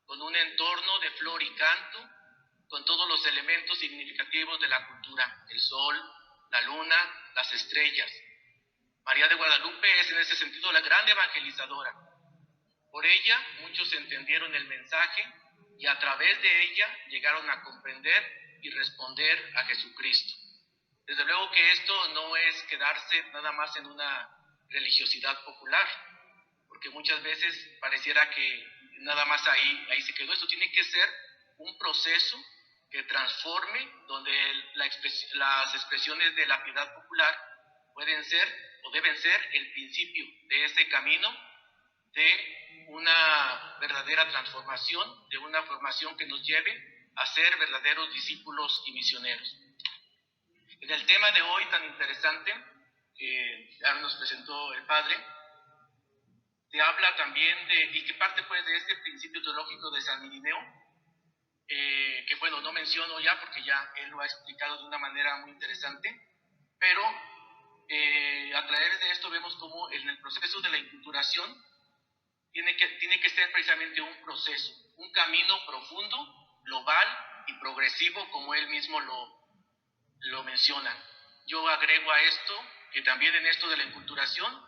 con un entorno de flor y canto, con todos los elementos significativos de la cultura, el sol, la luna, las estrellas. María de Guadalupe es en ese sentido la gran evangelizadora. Por ella muchos entendieron el mensaje y a través de ella llegaron a comprender y responder a Jesucristo. Desde luego que esto no es quedarse nada más en una religiosidad popular, porque muchas veces pareciera que nada más ahí se quedó. Esto tiene que ser un proceso que transforme, donde las expresiones de la piedad popular pueden ser o deben ser el principio de ese camino de una verdadera transformación, de una formación que nos lleve a ser verdaderos discípulos y misioneros. En el tema de hoy tan interesante que ya nos presentó el Padre, se habla también y que parte pues de este principio teológico de San Irineo, que bueno, no menciono ya porque ya él lo ha explicado de una manera muy interesante, pero a través de esto vemos cómo en el proceso de la inculturación tiene que ser precisamente un proceso, un camino profundo, global y progresivo, como él mismo lo menciona. Yo agrego a esto que también en esto de la inculturación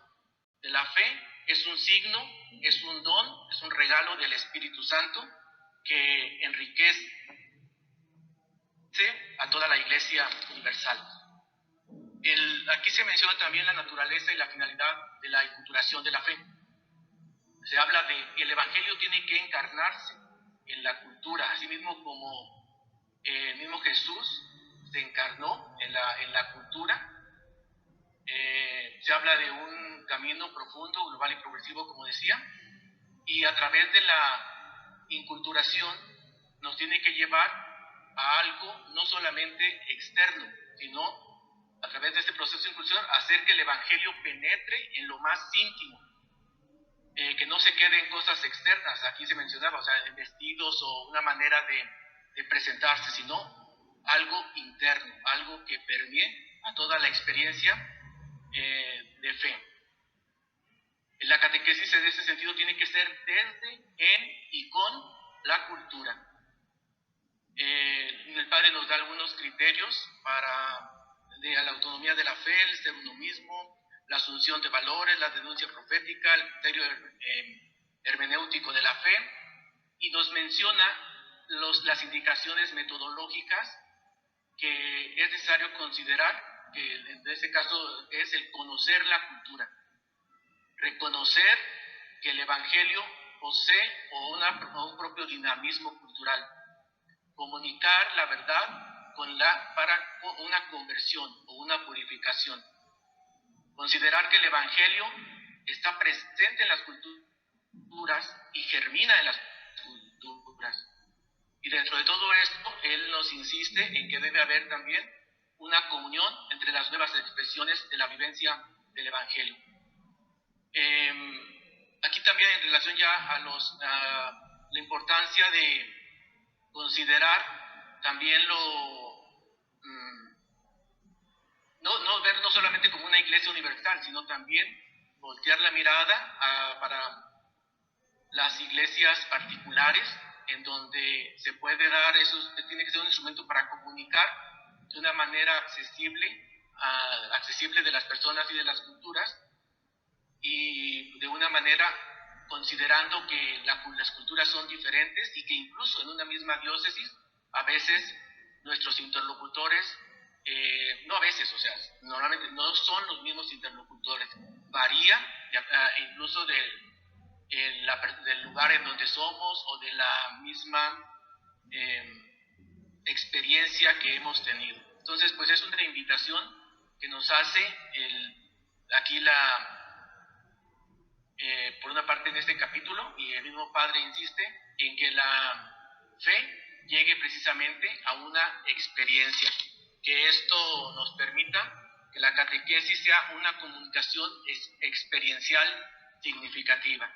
de la fe es un signo, es un don, es un regalo del Espíritu Santo que enriquece a toda la Iglesia universal. Aquí se menciona también la naturaleza y la finalidad de la inculturación de la fe. Se habla de que el Evangelio tiene que encarnarse en la cultura, así mismo como el mismo Jesús se encarnó en la cultura. Se habla de un camino profundo, global y progresivo, como decía, y a través de la inculturación nos tiene que llevar a algo no solamente externo, sino a través de este proceso de inclusión hacer que el Evangelio penetre en lo más íntimo, que no se quede en cosas externas, aquí se mencionaba, o sea, en vestidos o una manera de presentarse, sino algo interno, algo que permee a toda la experiencia de fe. La catequesis en ese sentido tiene que ser desde, en y con la cultura. El Padre nos da algunos criterios para la autonomía de la fe, el ser uno mismo, la asunción de valores, la denuncia profética, el criterio hermenéutico de la fe, y nos menciona las indicaciones metodológicas que es necesario considerar, que en este caso es el conocer la cultura, reconocer que el Evangelio posee un propio dinamismo cultural, comunicar la verdad para una conversión o una purificación, considerar que el Evangelio está presente en las culturas y germina en las culturas. Y dentro de todo esto, él nos insiste en que debe haber también una comunión entre las nuevas expresiones de la vivencia del Evangelio. Aquí también en relación ya a la importancia de considerar también no ver no solamente como una iglesia universal, sino también voltear la mirada para las iglesias particulares, en donde se puede dar tiene que ser un instrumento para comunicar de una manera accesible de las personas y de las culturas, y de una manera considerando que las culturas son diferentes y que incluso en una misma diócesis a veces nuestros interlocutores no a veces, o sea, normalmente no son los mismos interlocutores, varía incluso del lugar en donde somos o de la misma experiencia que hemos tenido. Entonces, pues es una invitación que nos hace aquí por una parte en este capítulo, y el mismo padre insiste en que la fe llegue precisamente a una experiencia, que esto nos permita que la catequesis sea una comunicación experiencial significativa.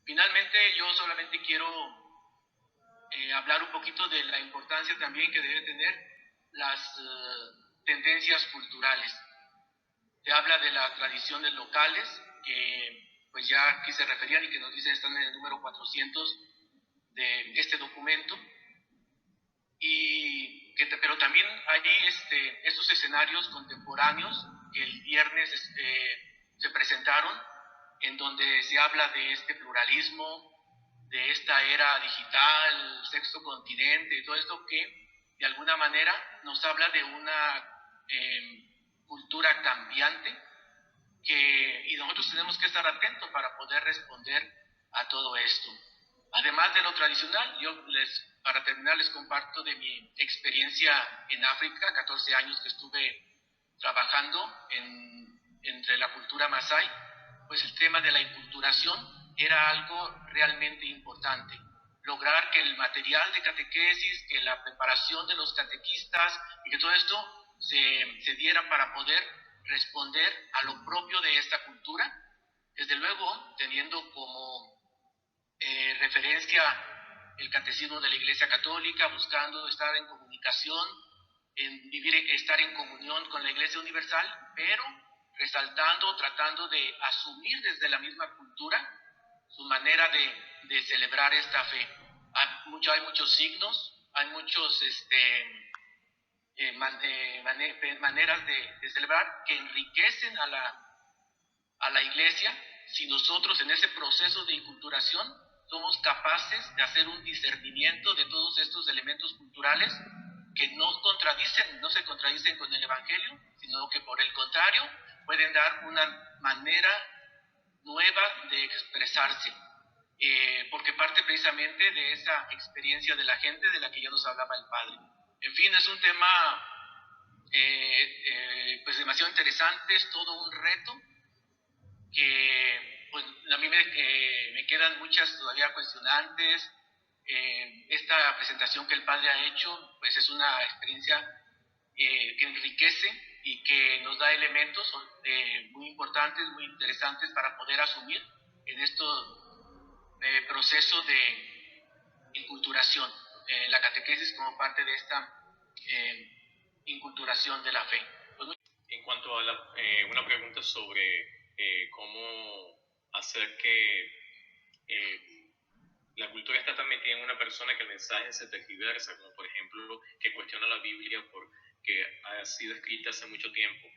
Finalmente, yo solamente quiero hablar un poquito de la importancia también que debe tener las tendencias culturales. Se habla de las tradiciones locales, que pues ya aquí se referían y que nos dicen están en el número 400 de este documento, pero también hay estos escenarios contemporáneos que el viernes se presentaron, en donde se habla de este pluralismo, de esta era digital, sexto continente, y todo esto que de alguna manera nos habla de una cultura cambiante, y nosotros tenemos que estar atentos para poder responder a todo esto. Además de lo tradicional, para terminar les comparto de mi experiencia en África, 14 años que estuve trabajando entre la cultura masái. Pues el tema de la inculturación era algo realmente importante. Lograr que el material de catequesis, que la preparación de los catequistas y que todo esto se diera para poder responder a lo propio de esta cultura, desde luego teniendo como referencia el catecismo de la Iglesia Católica, buscando estar en comunicación, estar en comunión con la Iglesia Universal, pero resaltando, tratando de asumir desde la misma cultura su manera de celebrar esta fe. Hay muchos signos, hay muchos maneras de celebrar que enriquecen a la Iglesia, si nosotros en ese proceso de inculturación somos capaces de hacer un discernimiento de todos estos elementos culturales que no se contradicen con el Evangelio, sino que por el contrario pueden dar una manera nueva de expresarse, porque parte precisamente de esa experiencia de la gente de la que ya nos hablaba el Padre. En fin, es un tema pues demasiado interesante, es todo un reto que pues a mí me quedan muchas todavía cuestionantes. Esta presentación que el Padre ha hecho pues es una experiencia que enriquece y que nos da elementos muy importantes, muy interesantes para poder asumir en estos procesos de inculturación, la catequesis como parte de esta inculturación de la fe. Pues, en cuanto a una pregunta sobre cómo hacer que la cultura está tan metida en una persona que el mensaje se tergiversa, como por ejemplo que cuestiona la Biblia porque ha sido escrita hace mucho tiempo.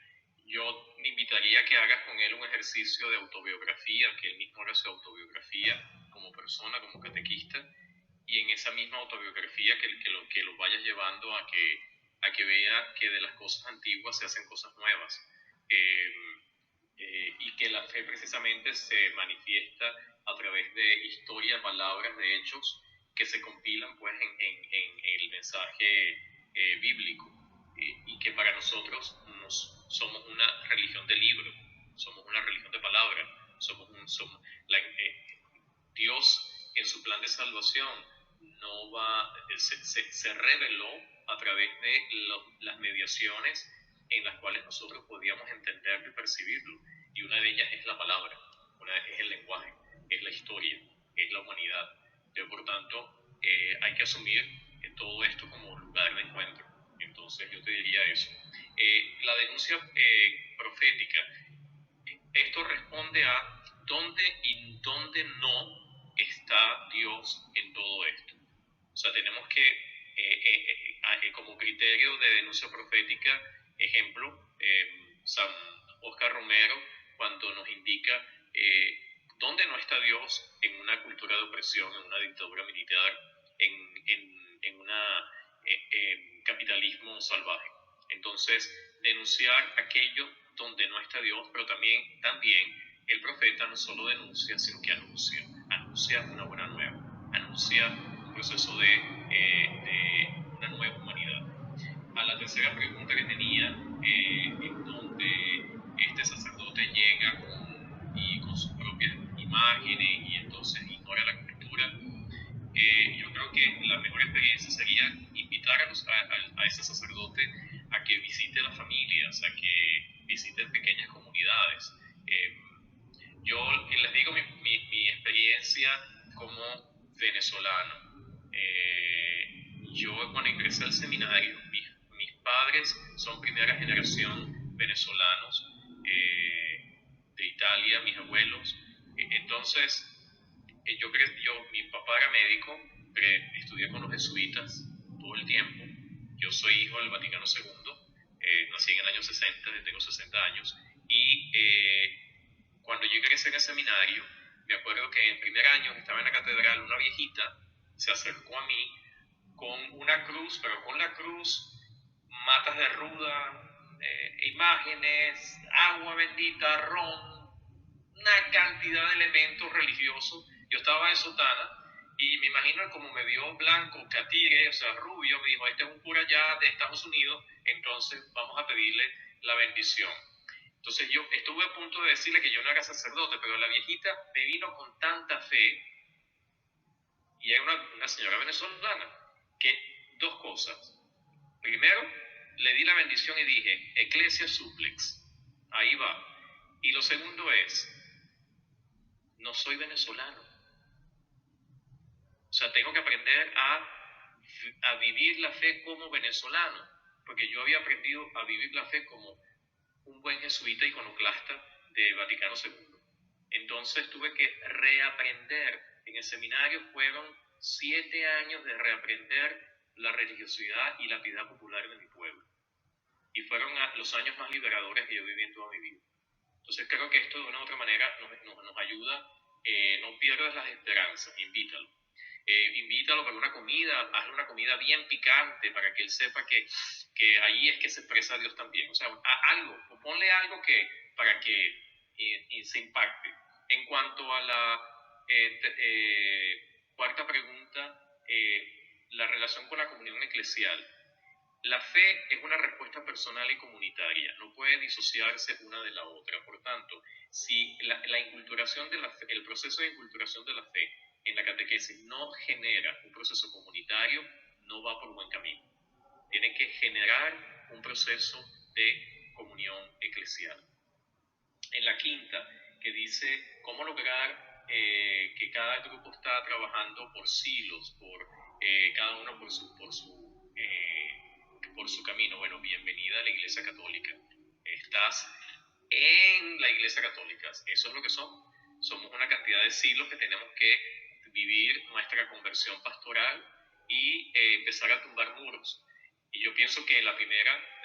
Yo me invitaría a que hagas con él un ejercicio de autobiografía, que él mismo haga su autobiografía como persona, como catequista, y en esa misma autobiografía que lo vayas llevando a que vea que de las cosas antiguas se hacen cosas nuevas, y que la fe precisamente se manifiesta a través de historias, palabras, de hechos que se compilan pues en el mensaje bíblico, y que para nosotros somos una religión de libro, somos una religión de palabra, Dios en su plan de salvación se reveló a través de las mediaciones en las cuales nosotros podíamos entenderlo y percibirlo, y una de ellas es la palabra, es el lenguaje, es la historia, es la humanidad. Entonces, por tanto, hay que asumir todo esto como lugar de encuentro. Entonces yo te diría eso. La denuncia profética, esto responde a dónde y dónde no está Dios en todo esto. O sea, tenemos que, como criterio de denuncia profética, ejemplo, San Oscar Romero, cuando nos indica dónde no está Dios en una cultura de opresión, en una dictadura militar, en un capitalismo salvaje. Entonces, denunciar aquello donde no está Dios, pero también el profeta no solo denuncia, sino que anuncia una buena nueva, anuncia un proceso de una nueva humanidad. A la tercera pregunta que tenía, en donde este sacerdote llega con sus propias imágenes y entonces ignora la cultura, yo creo que la mejor experiencia sería invitar a ese sacerdote a que visite las familias, a que visite pequeñas comunidades. Eh, yo les digo mi experiencia como venezolano. Yo cuando ingresé al seminario, mis padres son primera generación venezolanos, de Italia, mis abuelos. Entonces, mi papá era médico, estudié con los jesuitas todo el tiempo. Yo soy hijo del Vaticano II, nací en el año 60, tengo 60 años, y cuando yo ingresé en el seminario, me acuerdo que en primer año estaba en la catedral, una viejita se acercó a mí con una cruz, pero con la cruz, matas de ruda, imágenes, agua bendita, ron, una cantidad de elementos religiosos. Yo estaba en sotana y me imagino como me vio blanco, catire, o sea, rubio, me dijo, este es un cura ya de Estados Unidos, entonces vamos a pedirle la bendición. Entonces yo estuve a punto de decirle que yo no era sacerdote, pero la viejita me vino con tanta fe, y era una señora venezolana, que dos cosas. Primero, le di la bendición y dije, Ecclesia Supplex, ahí va. Y lo segundo es, no soy venezolano. O sea, tengo que aprender a vivir la fe como venezolano, porque yo había aprendido a vivir la fe como un buen jesuita iconoclasta de Vaticano II. Entonces tuve que reaprender. En el seminario fueron 7 años de reaprender la religiosidad y la piedad popular de mi pueblo. Y fueron los años más liberadores que yo viví en toda mi vida. Entonces creo que esto de una u otra manera nos ayuda. No pierdas las esperanzas, invítalo. Invítalo para una comida, hazle una comida bien picante para que él sepa que ahí es que se expresa Dios también. O sea, algo, o ponle algo para que se impacte. En cuanto a la cuarta pregunta, la relación con la comunión eclesial. La fe es una respuesta personal y comunitaria, no puede disociarse una de la otra. Por tanto, si la inculturación de la fe, el proceso de inculturación de la fe en la catequesis no genera un proceso comunitario, no va por buen camino. Tiene que generar un proceso de comunión eclesial. En la quinta, que dice cómo lograr que cada grupo está trabajando por silos, cada uno por su camino. Bueno, bienvenida a la Iglesia Católica. Estás en la Iglesia Católica. Eso es lo que somos. Somos una cantidad de siglos que tenemos que vivir nuestra conversión pastoral y empezar a tumbar muros. Y yo pienso que la primera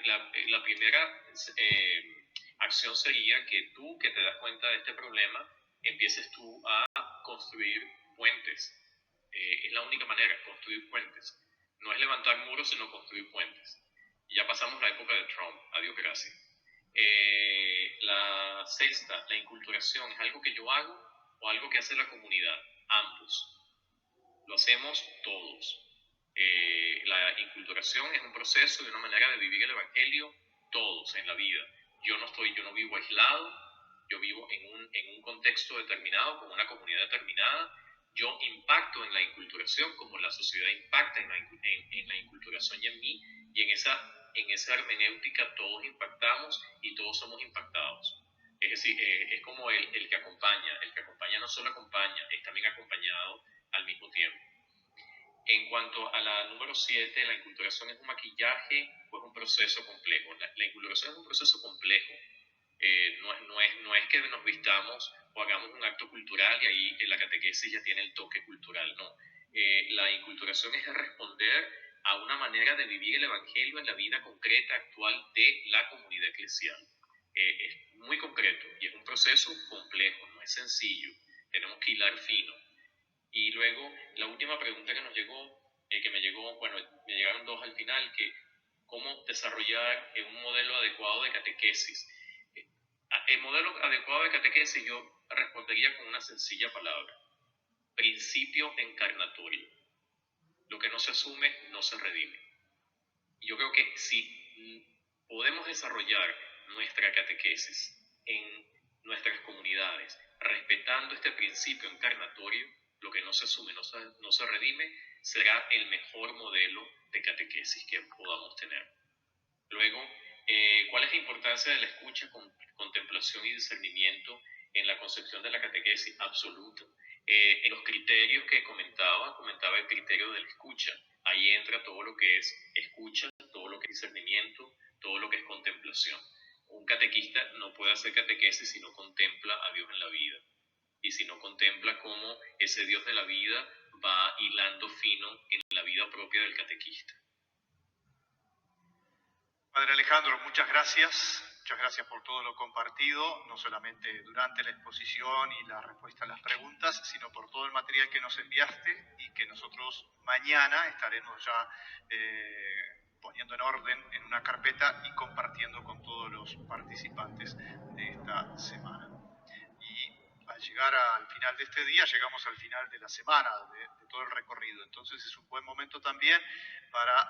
acción sería que tú, que te das cuenta de este problema, empieces tú a construir puentes. Es la única manera, construir puentes. No es levantar muros, sino construir puentes. Ya pasamos la época de Trump, a Dios gracias. La sexta, la inculturación, ¿es algo que yo hago o algo que hace la comunidad? Ambos. Lo hacemos todos. La inculturación es un proceso y una manera de vivir el Evangelio todos en la vida. Yo no vivo aislado, yo vivo en un contexto determinado, con una comunidad determinada. Yo impacto en la inculturación como la sociedad impacta en la inculturación y en mí, y en esa hermenéutica todos impactamos y todos somos impactados. Es decir, es como el que acompaña no solo acompaña, es también acompañado al mismo tiempo. En cuanto a la número 7, la inculturación es un maquillaje o es un proceso complejo. La inculturación es un proceso complejo. No es que nos vistamos o hagamos un acto cultural y ahí la catequesis ya tiene el toque cultural, no. La inculturación es responder a una manera de vivir el Evangelio en la vida concreta, actual de la comunidad eclesial. Es muy concreto y es un proceso complejo, no es sencillo. Tenemos que hilar fino. Y luego, la última pregunta que me llegaron dos al final, que cómo desarrollar un modelo adecuado de catequesis. El modelo adecuado de catequesis yo respondería con una sencilla palabra: principio encarnatorio. Lo que no se asume no se redime. Yo creo que si podemos desarrollar nuestra catequesis en nuestras comunidades, respetando este principio encarnatorio, lo que no se asume no se redime, será el mejor modelo de catequesis que podamos tener. Luego, ¿cuál es la importancia de la escucha, contemplación y discernimiento en la concepción de la catequesis? Absoluta. En los criterios que comentaba el criterio de la escucha. Ahí entra todo lo que es escucha, todo lo que es discernimiento, todo lo que es contemplación. Un catequista no puede hacer catequesis si no contempla a Dios en la vida y si no contempla cómo ese Dios de la vida va hilando fino en la vida propia del catequista. Padre Alejandro, muchas gracias. Muchas gracias por todo lo compartido, no solamente durante la exposición y la respuesta a las preguntas, sino por todo el material que nos enviaste y que nosotros mañana estaremos ya poniendo en orden en una carpeta y compartiendo con todos los participantes de esta semana. Y al llegar al final de este día, llegamos al final de la semana, de todo el recorrido. Entonces es un buen momento también para